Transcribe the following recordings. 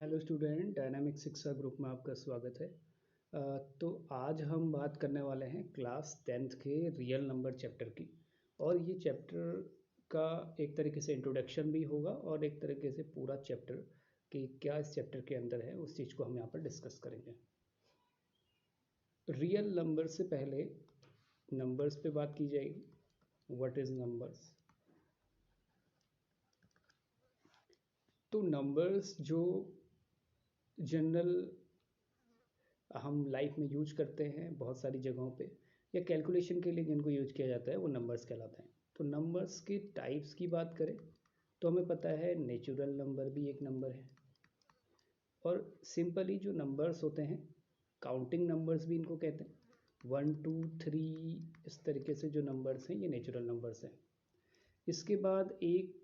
Hello student, dynamic शिक्षा group में आपका स्वागत है। तो आज हम बात करने वाले हैं क्लास 10th के रियल नंबर चैप्टर की। और ये चैप्टर का एक तरीके से इंट्रोडक्शन भी होगा और एक तरीके से पूरा चैप्टर कि क्या इस चैप्टर के अंदर है उस चीज़ को हम यहाँ पर डिस्कस करेंगे। रियल नंबर से पहले नंबर्स पे बात की जाएगी। What is numbers? तो नंबर्स जो जनरल हम लाइफ में यूज करते हैं बहुत सारी जगहों पे, या कैलकुलेशन के लिए जिनको यूज किया जाता है वो नंबर्स कहलाते हैं। तो नंबर्स के टाइप्स की बात करें तो हमें पता है नेचुरल नंबर भी एक नंबर है, और सिंपली जो नंबर्स होते हैं काउंटिंग नंबर्स भी इनको कहते हैं। 1 2 3 इस तरीके से जो नंबर्स हैं ये नेचुरल नंबर्स हैं। इसके बाद एक,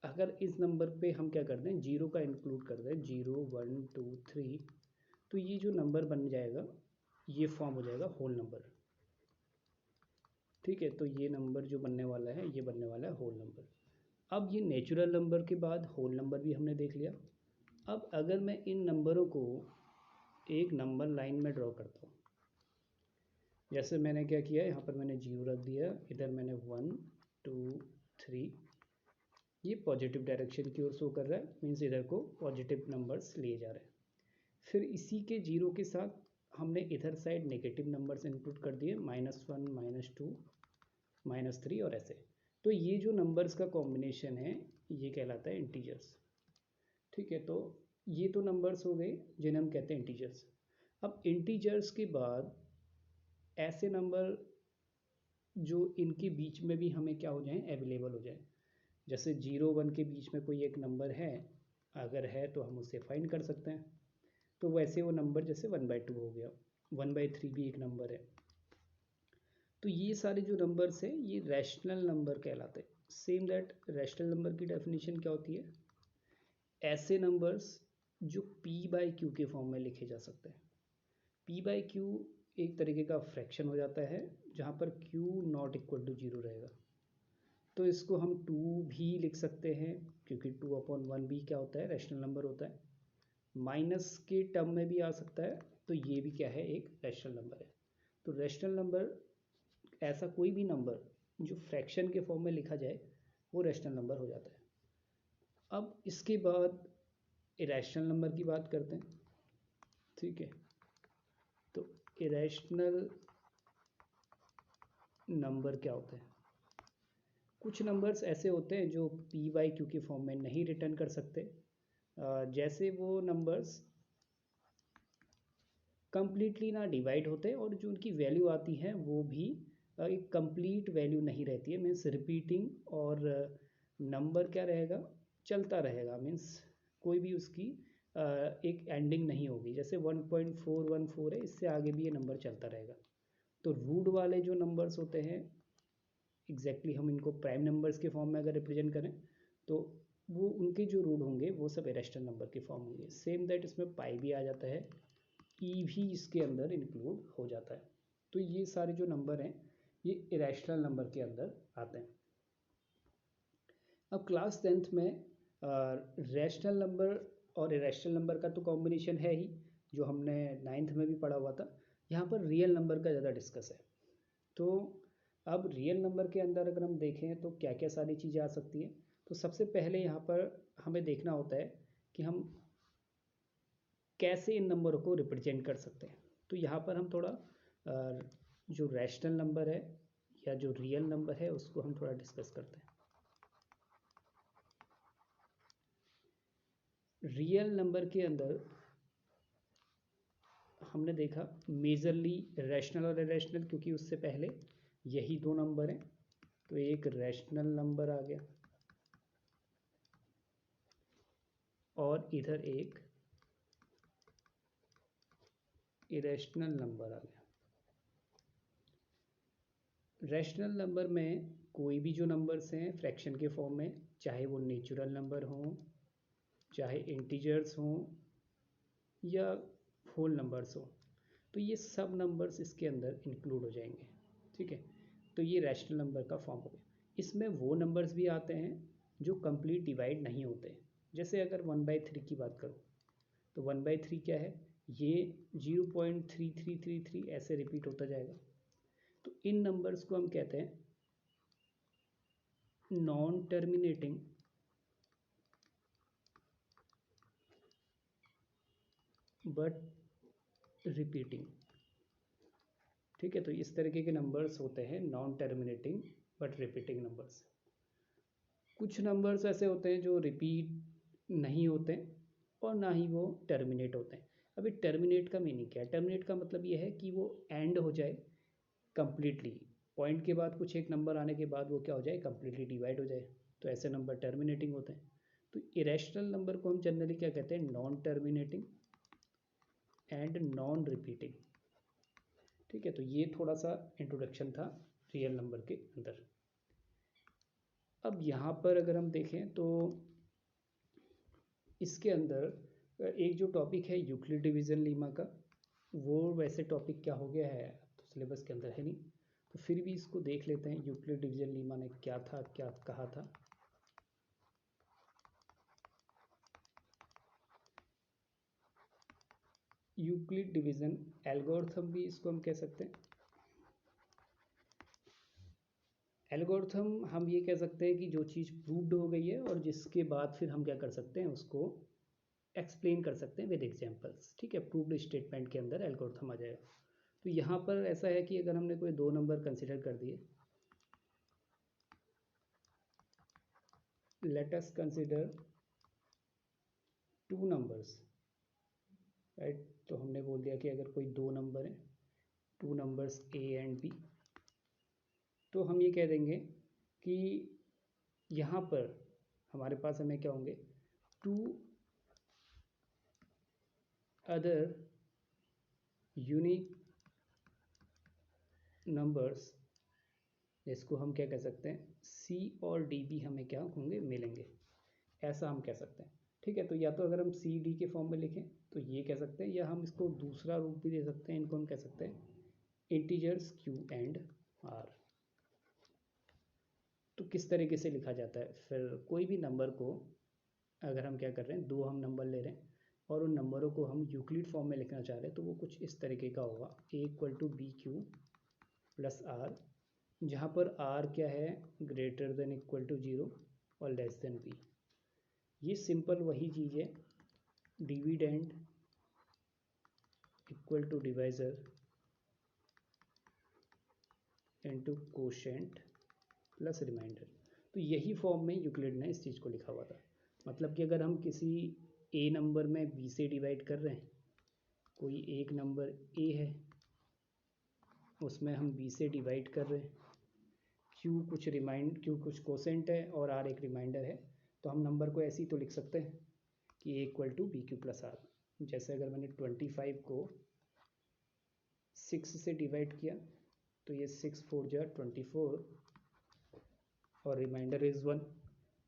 अगर इस नंबर पे हम क्या करते हैं, जीरो का इंक्लूड करते हैं, 0 1 2 3, तो ये जो नंबर बन जाएगा ये फॉर्म हो जाएगा होल नंबर। ठीक है, तो ये नंबर जो बनने वाला है ये बनने वाला है होल नंबर। अब ये नेचुरल नंबर के बाद होल नंबर भी हमने देख लिया। अब अगर मैं इन नंबरों को एक नंबर लाइन में ड्रॉ करता हूँ, जैसे मैंने क्या किया, यहाँ पर मैंने 0 रख दिया, इधर मैंने 1 2 3, ये पॉजिटिव डायरेक्शन की ओर शो कर रहा है, मीन्स इधर को पॉजिटिव नंबर्स लिए जा रहे हैं। फिर इसी के जीरो के साथ हमने इधर साइड नेगेटिव नंबर्स इंक्लूड कर दिए, -1 -2 -3 और ऐसे। तो ये जो नंबर्स का कॉम्बिनेशन है ये कहलाता है इंटीजर्स। ठीक है, तो ये तो नंबर्स हो गए जिन्हें हम कहते हैं इंटीजर्स। अब इंटीजर्स के बाद ऐसे नंबर जो इनके बीच में भी हमें क्या हो जाए, अवेलेबल हो जाए। जैसे 0 1 के बीच में कोई एक नंबर है, अगर है तो हम उसे फाइंड कर सकते हैं। तो वैसे वो नंबर जैसे 1/2 हो गया, 1/3 भी एक नंबर है। तो ये सारे जो नंबर्स हैं ये रैशनल नंबर कहलाते हैं। सेम दैट रैशनल नंबर की डेफिनेशन क्या होती है, ऐसे नंबर्स जो p/q के फॉर्म में लिखे जा सकते हैं। p/q एक तरीके का फ्रैक्शन हो जाता है जहाँ पर q नॉट इक्वल टू 0 रहेगा। तो इसको हम 2 भी लिख सकते हैं, क्योंकि 2/1 भी क्या होता है, रैशनल नंबर होता है। माइनस के टर्म में भी आ सकता है, तो ये भी क्या है, एक रैशनल नंबर है। तो रैशनल नंबर ऐसा कोई भी नंबर जो फ्रैक्शन के फॉर्म में लिखा जाए वो रैशनल नंबर हो जाता है। अब इसके बाद इरेशनल नंबर की बात करते हैं। ठीक है, तो इरेशनल नंबर क्या होते हैं? कुछ नंबर्स ऐसे होते हैं जो p/q के फॉर्म में नहीं रिटर्न कर सकते। जैसे वो नंबर्स कंप्लीटली ना डिवाइड होते और जो उनकी वैल्यू आती है वो भी एक कंप्लीट वैल्यू नहीं रहती है, मीन्स रिपीटिंग, और नंबर क्या रहेगा, चलता रहेगा, मीन्स कोई भी उसकी एक एंडिंग नहीं होगी। जैसे 1.414 है, इससे आगे भी ये नंबर चलता रहेगा। तो रूट वाले जो नंबर्स होते हैं, एग्जैक्टली हम इनको प्राइम नंबर्स के फॉर्म में अगर रिप्रेजेंट करें तो वो उनके जो रूट होंगे वो सब इरेशनल नंबर के फॉर्म होंगे। सेम दैट इसमें पाई भी आ जाता है, ई भी इसके अंदर इंक्लूड हो जाता है। तो ये सारे जो नंबर हैं ये इरेशनल नंबर के अंदर आते हैं। अब क्लास 10th में रैशनल नंबर और इरेशनल नंबर का तो कॉम्बिनेशन है ही, जो हमने 9th में भी पढ़ा हुआ था। यहाँ पर रियल नंबर का ज़्यादा डिस्कस है। तो अब रियल नंबर के अंदर अगर हम देखें तो क्या क्या सारी चीज़ें आ सकती हैं। तो सबसे पहले यहाँ पर हमें देखना होता है कि हम कैसे इन नंबरों को रिप्रेजेंट कर सकते हैं। तो यहाँ पर हम थोड़ा जो रैशनल नंबर है या जो रियल नंबर है उसको हम थोड़ा डिस्कस करते हैं। रियल नंबर के अंदर हमने देखा मेजरली रैशनल और इरेशनल, क्योंकि उससे पहले यही दो नंबर हैं। तो एक रैशनल नंबर आ गया और इधर एक इरेशनल नंबर आ गया। रैशनल नंबर में कोई भी जो नंबर्स हैं फ्रैक्शन के फॉर्म में, चाहे वो नेचुरल नंबर हों, चाहे इंटीजर्स हों, या होल नंबर्स हों, तो ये सब नंबर्स इसके अंदर इंक्लूड हो जाएंगे। ठीक है, तो ये रैशनल नंबर का फॉर्म हो गया। इसमें वो नंबर्स भी आते हैं जो कंप्लीट डिवाइड नहीं होते। जैसे अगर 1/3 की बात करूँ तो 1/3 क्या है, ये 0.3333 ऐसे रिपीट होता जाएगा। तो इन नंबर्स को हम कहते हैं नॉन टर्मिनेटिंग बट रिपीटिंग। ठीक है, तो इस तरीके के नंबर्स होते हैं non terminating but repeating numbers. कुछ नंबर्स ऐसे होते हैं जो रिपीट नहीं होते और ना ही वो टर्मिनेट होते हैं। अभी टर्मिनेट का मीनिंग क्या है? टर्मिनेट का मतलब ये है कि वो एंड हो जाए कंप्लीटली, पॉइंट के बाद कुछ एक नंबर आने के बाद वो क्या हो जाए, कंप्लीटली डिवाइड हो जाए, तो ऐसे नंबर टर्मिनेटिंग होते हैं। तो इरेशनल नंबर को हम जनरली क्या कहते हैं, non terminating and non repeating. ठीक है, तो ये थोड़ा सा इंट्रोडक्शन था रियल नंबर के अंदर। अब यहाँ पर अगर हम देखें तो इसके अंदर एक जो टॉपिक है यूक्लिड डिवीज़न लीमा का, वो वैसे टॉपिक क्या हो गया है तो सिलेबस के अंदर है नहीं, तो फिर भी इसको देख लेते हैं यूक्लिड डिवीज़न लीमा ने क्या था, क्या कहा था। यूक्लिड डिवीज़न एल्गोरिथम भी इसको हम कह सकते हैं। एल्गोरिथम हम ये कह सकते हैं कि जो चीज़ प्रूव्ड हो गई है और जिसके बाद फिर हम क्या कर सकते हैं, उसको एक्सप्लेन कर सकते हैं विद एग्जांपल्स। ठीक है, प्रूव्ड स्टेटमेंट के अंदर एल्गोरिथम आ जाएगा। तो यहाँ पर ऐसा है कि अगर हमने कोई दो नंबर कंसिडर कर दिए, let us consider two numbers, right. तो हमने बोल दिया कि अगर कोई दो नंबर है, two numbers A and B, तो हम ये कह देंगे कि यहाँ पर हमारे पास हमें क्या होंगे, टू अदर यूनिक नंबर्स, जिसको हम क्या कह सकते हैं, सी और डी भी हमें क्या होंगे, मिलेंगे, ऐसा हम कह सकते हैं। ठीक है, तो या तो अगर हम सी डी के फॉर्म में लिखें तो ये कह सकते हैं, या हम इसको दूसरा रूप भी दे सकते हैं, इनको हम कह सकते हैं इंटीजर्स क्यू एंड आर। तो किस तरीके से लिखा जाता है, फिर कोई भी नंबर को अगर हम क्या कर रहे हैं, दो हम नंबर ले रहे हैं और उन नंबरों को हम यूक्लिड फॉर्म में लिखना चाह रहे हैं, तो वो कुछ इस तरीके का होगा, A equal to B Q plus R, जहाँ पर आर क्या है, ग्रेटर देन इक्वल टू 0 और लेस देन बी। ये सिंपल वही चीज़ है, dividend equal to divisor into quotient plus remainder. तो यही फॉर्म में यूक्लिड ने इस चीज़ को लिखा हुआ था। मतलब कि अगर हम किसी ए नंबर में बी से डिवाइड कर रहे हैं, कोई एक नंबर ए है उसमें हम बी से डिवाइड कर रहे हैं, क्यू कुछ कोसेंट है और आर एक रिमाइंडर है, तो हम नंबर को ऐसे ही तो लिख सकते हैं कि A equal to B Q plus R. जैसे अगर मैंने 25 को 6 से डिवाइड किया तो ये 6 4 जा 24 और रिमाइंडर इज़ 1।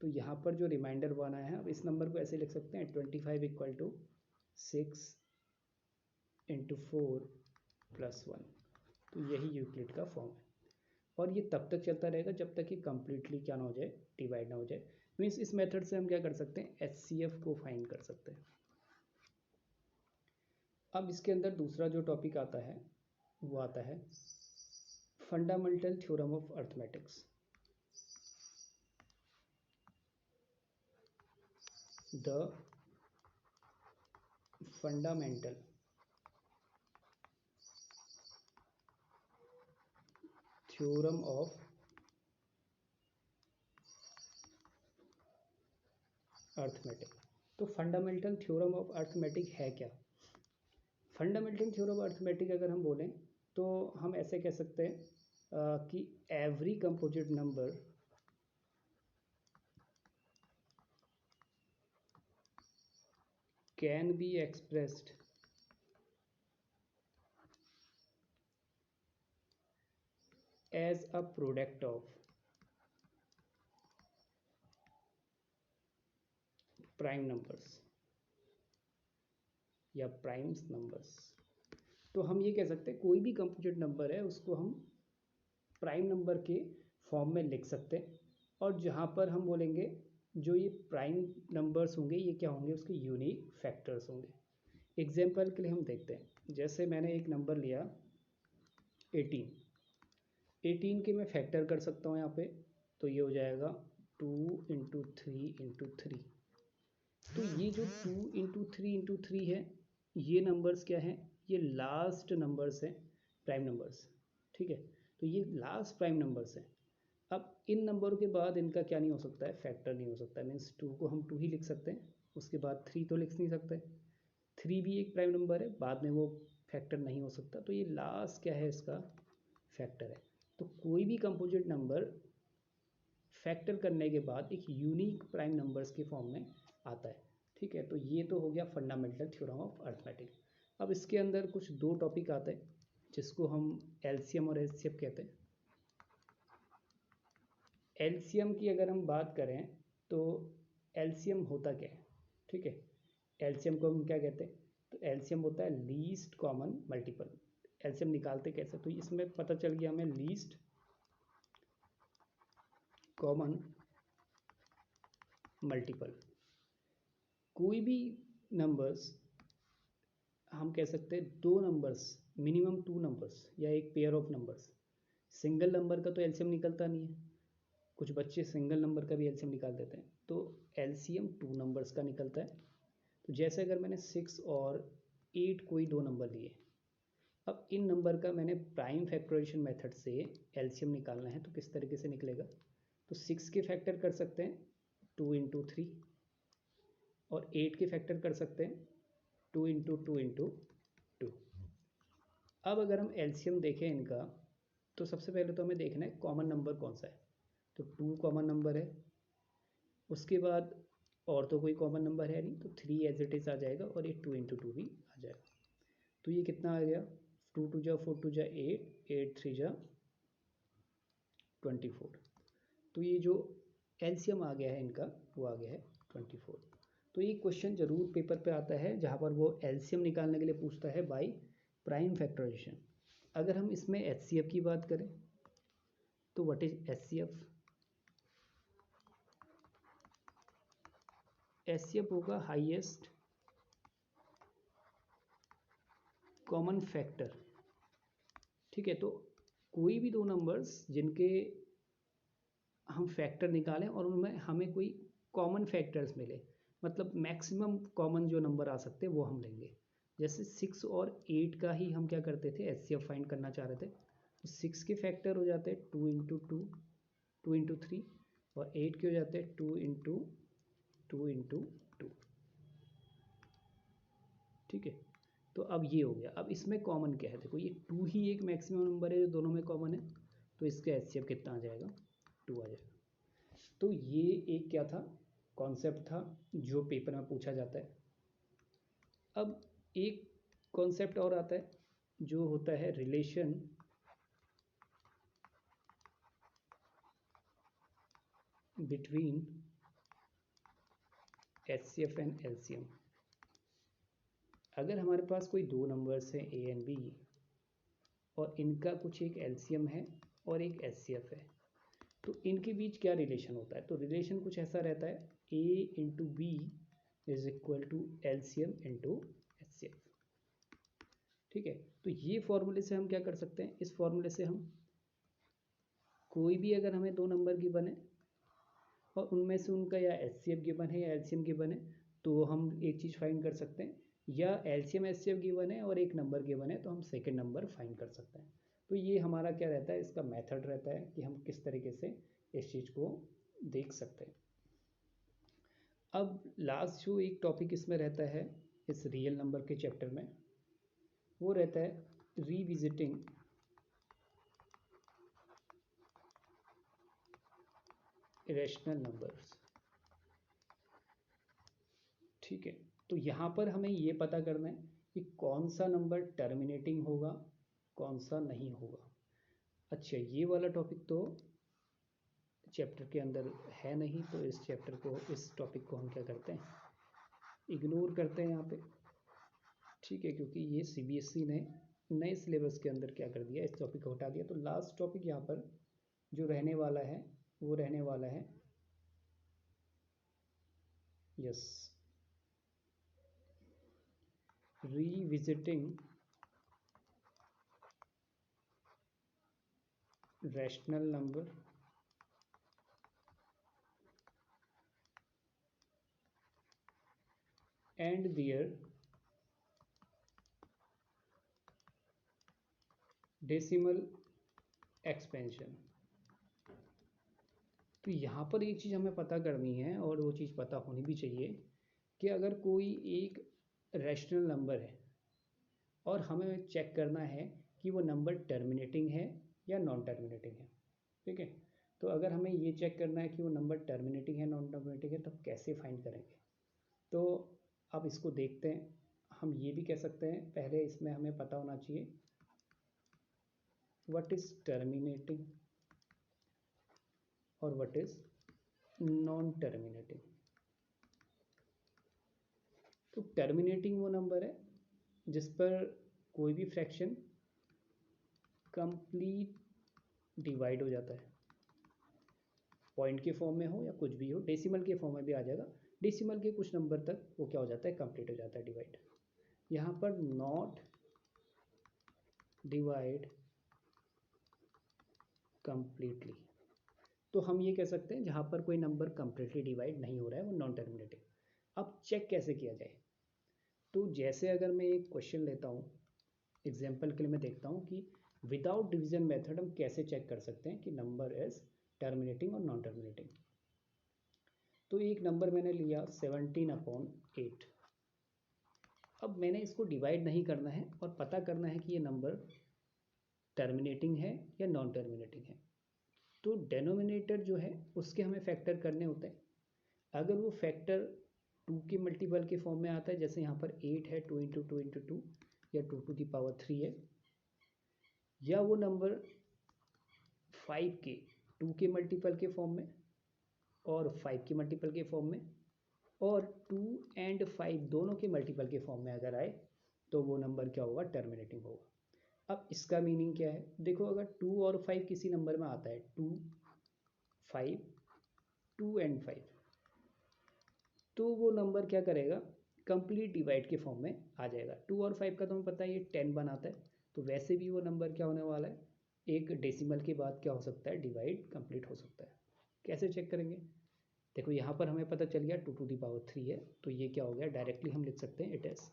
तो यहाँ पर जो रिमाइंडर 1 आया है, अब इस नंबर को ऐसे लिख सकते हैं 25 इक्वल टू 6 इंटू 4 प्लस 1। तो यही यूक्लिड का फॉर्म है और ये तब तक चलता रहेगा जब तक कि कंप्लीटली क्या ना हो जाए, डिवाइड ना हो जाए। मीन्स इस मेथड से हम क्या कर सकते हैं, एचसीएफ को फाइंड कर सकते हैं। अब इसके अंदर दूसरा जो टॉपिक आता है वो आता है fundamental theorem of arithmetics. The fundamental theorem of arithmetic. तो फंडामेंटल थ्योरम ऑफ अर्थमेटिक है क्या? फंडामेंटल थ्योरम ऑफ अर्थमेटिक अगर हम बोलें तो हम ऐसे कह सकते हैं कि every composite number can be expressed as a product of prime numbers या प्राइम्स नंबर्स। तो हम ये कह सकते हैं कोई भी कंपोजिट नंबर है उसको हम प्राइम नंबर के फॉर्म में लिख सकते हैं, और जहाँ पर हम बोलेंगे जो ये प्राइम नंबर्स होंगे ये क्या होंगे, उसके यूनिक फैक्टर्स होंगे। एग्जाम्पल के लिए हम देखते हैं, जैसे मैंने एक नंबर लिया 18, 18 के मैं फैक्टर कर सकता हूँ यहाँ पे, तो ये हो जाएगा 2 × 3 × 3। तो ये जो 2 × 3 × 3 है, ये नंबर्स क्या हैं, ये लास्ट नंबर्स हैं, प्राइम नंबर्स। ठीक है, तो ये लास्ट प्राइम नंबर्स हैं। अब इन नंबरों के बाद इनका क्या नहीं हो सकता है, फैक्टर नहीं हो सकता है। मीन्स 2 को हम 2 ही लिख सकते हैं, उसके बाद 3 तो लिख नहीं सकते। 3 भी एक प्राइम नंबर है, बाद में वो फैक्टर नहीं हो सकता, तो ये लास्ट क्या है, इसका फैक्टर है। तो कोई भी कंपोजिट नंबर फैक्टर करने के बाद एक यूनिक प्राइम नंबर्स के फॉर्म में आता है। ठीक है, तो ये तो हो गया फंडामेंटल थ्योरम ऑफ अर्थमेटिक। अब इसके अंदर कुछ दो टॉपिक आते हैं जिसको हम एलसीएम और एचसीएफ कहते हैं। एलसीएम की अगर हम बात करें तो एलसीएम होता क्या है, ठीक है, एलसीएम को हम क्या कहते हैं, तो एलसीएम होता है लीस्ट कॉमन मल्टीपल। एलसीएम निकालते कैसे, तो इसमें पता चल गया हमें लीस्ट कॉमन मल्टीपल। कोई भी नंबर्स हम कह सकते हैं दो नंबर्स, मिनिमम 2 नंबर्स या एक pair of numbers. Single number का तो एलसीएम निकलता नहीं है, कुछ बच्चे सिंगल नंबर का भी एलसीएम निकाल देते हैं, तो एलसीएम 2 नंबर्स का निकलता है। तो जैसे अगर मैंने 6 और 8 कोई दो नंबर लिए, अब इन नंबर का मैंने प्राइम फैक्टराइजेशन मेथड से एलसीएम निकालना है, तो किस तरीके से निकलेगा, तो 6 के फैक्टर कर सकते हैं 2 × 3 और 8 के फैक्टर कर सकते हैं 2 × 2 × 2। अब अगर हम एलसीएम देखें इनका, तो सबसे पहले तो हमें देखना है कॉमन नंबर कौन सा है, तो 2 कॉमन नंबर है, उसके बाद और तो कोई कॉमन नंबर है नहीं, तो 3 एज इट इज़ आ जाएगा और ये 2 × 2 भी आ जाएगा। तो ये कितना आ गया, 2 2 जा 4 2 जा 8, 8 3 जा 24। तो ये जो एलसीएम आ गया है इनका, वो आ गया है 24। तो ये क्वेश्चन जरूर पेपर पे आता है जहाँ पर वो एलसीएम निकालने के लिए पूछता है बाय प्राइम फैक्टराइजेशन। अगर हम इसमें एचसीएफ की बात करें, तो व्हाट इज एचसीएफ, एचसीएफ होगा हाईएस्ट कॉमन फैक्टर। ठीक है, तो कोई भी दो नंबर्स जिनके हम फैक्टर निकालें और उनमें हमें कोई कॉमन फैक्टर्स मिले, मतलब मैक्सिमम कॉमन जो नंबर आ सकते हैं वो हम लेंगे। जैसे 6 और 8 का ही हम क्या करते थे, एचसीएफ फाइंड करना चाह रहे थे, तो 6 के फैक्टर हो जाते हैं 2 × 2, 2 × 3, और 8 के हो जाते हैं 2 × 2 × 2। ठीक है, तो अब ये हो गया। अब इसमें कॉमन क्या है, देखो ये 2 ही एक मैक्सिमम नंबर है जो दोनों में कॉमन है, तो इसका एचसीएफ कितना आ जाएगा, 2 आ जाएगा। तो ये एक क्या था, कॉन्सेप्ट था जो पेपर में पूछा जाता है। अब एक कॉन्सेप्ट और आता है जो होता है relation between HCF and LCM. अगर हमारे पास कोई दो नंबर्स हैं ए एंड बी और इनका कुछ एक एलसीएम है और एक एचसीएफ है, तो इनके बीच क्या रिलेशन होता है, तो रिलेशन कुछ ऐसा रहता है A × B is equal to LCM × HCF. ठीक है, तो ये फॉर्मूले से हम क्या कर सकते हैं, इस फॉर्मूले से हम कोई भी अगर हमें दो नंबर गिवन है और उनमें से उनका या एचसीएफ गिवन है या एलसीएम गिवन है, तो हम एक चीज़ फाइंड कर सकते हैं, या एलसीएम एचसीएफ गिवन है और एक नंबर गिवन है तो हम सेकंड नंबर फाइंड कर सकते हैं। तो ये हमारा क्या रहता है, इसका मेथड रहता है कि हम किस तरीके से इस चीज़ को देख सकते हैं। अब लास्ट जो एक टॉपिक इसमें रहता है इस रियल नंबर के चैप्टर में, वो रहता है रीविजिटिंग इरेशनल नंबर्स। ठीक है, तो यहाँ पर हमें ये पता करना है कि कौन सा नंबर टर्मिनेटिंग होगा, कौन सा नहीं होगा। अच्छा, ये वाला टॉपिक तो चैप्टर के अंदर है नहीं, तो इस चैप्टर को, इस टॉपिक को हम क्या करते हैं, इग्नोर करते हैं यहाँ पे। ठीक है, क्योंकि ये सीबीएसई ने नए सिलेबस के अंदर क्या कर दिया, इस टॉपिक को हटा दिया। तो लास्ट टॉपिक यहाँ पर जो रहने वाला है वो रहने वाला है yes revisiting rational number and their decimal expansion। तो यहाँ पर एक चीज़ हमें पता करनी है और वो चीज़ पता होनी भी चाहिए कि अगर कोई एक रैशनल नंबर है और हमें चेक करना है कि वो नंबर टर्मिनेटिंग है या नॉन टर्मिनेटिंग है, ठीक है। तो अगर हमें ये चेक करना है कि वो नंबर टर्मिनेटिंग है नॉन टर्मिनेटिंग है, तो कैसे फाइंड करेंगे? तो अब इसको देखते हैं। हम ये भी कह सकते हैं, पहले इसमें हमें पता होना चाहिए व्हाट इज टर्मिनेटिंग और व्हाट इज नॉन टर्मिनेटिंग। तो टर्मिनेटिंग वो नंबर है जिस पर कोई भी फ्रैक्शन कंप्लीट डिवाइड हो जाता है, पॉइंट के फॉर्म में हो या कुछ भी हो, डेसिमल के फॉर्म में भी आ जाएगा। डेसिमल के कुछ नंबर तक वो क्या हो जाता है, कंप्लीट हो जाता है डिवाइड। यहाँ पर नॉट डिवाइड कंप्लीटली, तो हम ये कह सकते हैं जहाँ पर कोई नंबर कंप्लीटली डिवाइड नहीं हो रहा है वो नॉन टर्मिनेटिंग। अब चेक कैसे किया जाए? तो जैसे अगर मैं एक क्वेश्चन लेता हूँ, एग्जाम्पल के लिए मैं देखता हूँ कि विदाउट डिवीजन मेथड हम कैसे चेक कर सकते हैं कि नंबर इज टर्मिनेटिंग और नॉन टर्मिनेटिंग। तो एक नंबर मैंने लिया 17/8। अब मैंने इसको डिवाइड नहीं करना है और पता करना है कि ये नंबर टर्मिनेटिंग है या नॉन टर्मिनेटिंग है। तो डेनोमिनेटर जो है उसके हमें फैक्टर करने होते हैं। अगर वो फैक्टर 2 के मल्टीपल के फॉर्म में आता है, जैसे यहाँ पर 8 है, 2 इंटू 2 इंटू 2 या 2⁻³ है, या वो नंबर 5 के 2 के मल्टीपल के फॉर्म में और 5 के मल्टीपल के फॉर्म में और 2 एंड 5 दोनों के मल्टीपल के फॉर्म में अगर आए, तो वो नंबर क्या होगा, टर्मिनेटिंग होगा। अब इसका मीनिंग क्या है? देखो, अगर 2 और 5 किसी नंबर में आता है, 2 5 2 एंड 5, तो वो नंबर क्या करेगा, कंप्लीट डिवाइड के फॉर्म में आ जाएगा। 2 और 5 का तो हमें पता है ये 10 बनाता है, तो वैसे भी वो नंबर क्या होने वाला है, एक डेसिमल के बाद क्या हो सकता है, डिवाइड कंप्लीट हो सकता है। कैसे चेक करेंगे? देखो, यहाँ पर हमें पता चल गया 2⁻³ है, तो ये क्या हो गया, डायरेक्टली हम लिख सकते हैं इट इज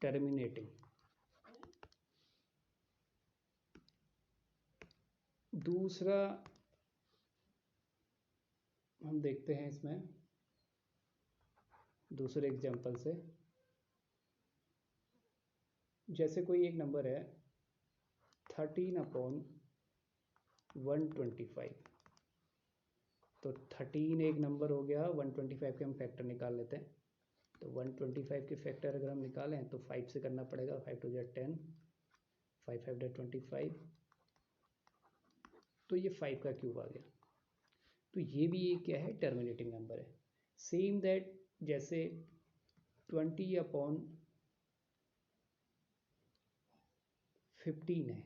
टर्मिनेटिंग। दूसरा हम देखते हैं इसमें दूसरे एग्जांपल से। जैसे कोई एक नंबर है 13/125, तो 13 एक नंबर हो गया, 125 के हम फैक्टर निकाल लेते हैं। तो 125 के फैक्टर अगर हम निकालें तो 5 से करना पड़ेगा, 5 2 10, 5 5 25, तो ये 5 का क्यूब आ गया। तो ये भी एक क्या है, टर्मिनेटिंग नंबर है। सेम दैट जैसे 20/15 है,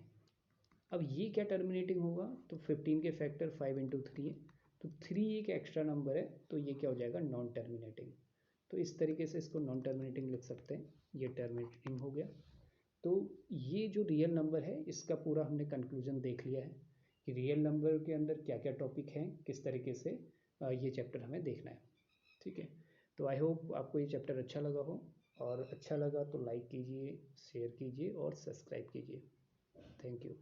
अब ये क्या टर्मिनेटिंग होगा, तो 15 के फैक्टर 5 इंटू 3 है, तो 3 एक एक्स्ट्रा नंबर है, तो ये क्या हो जाएगा, नॉन टर्मिनेटिंग। तो इस तरीके से इसको नॉन टर्मिनेटिंग लिख सकते हैं, ये टर्मिनेटिंग हो गया। तो ये जो रियल नंबर है इसका पूरा हमने कंक्लूजन देख लिया है कि रियल नंबर के अंदर क्या क्या टॉपिक हैं, किस तरीके से ये चैप्टर हमें देखना है, ठीक है। तो आई होप आपको ये चैप्टर अच्छा लगा हो, और अच्छा लगा तो लाइक कीजिए, शेयर कीजिए और सब्सक्राइब कीजिए। Thank you.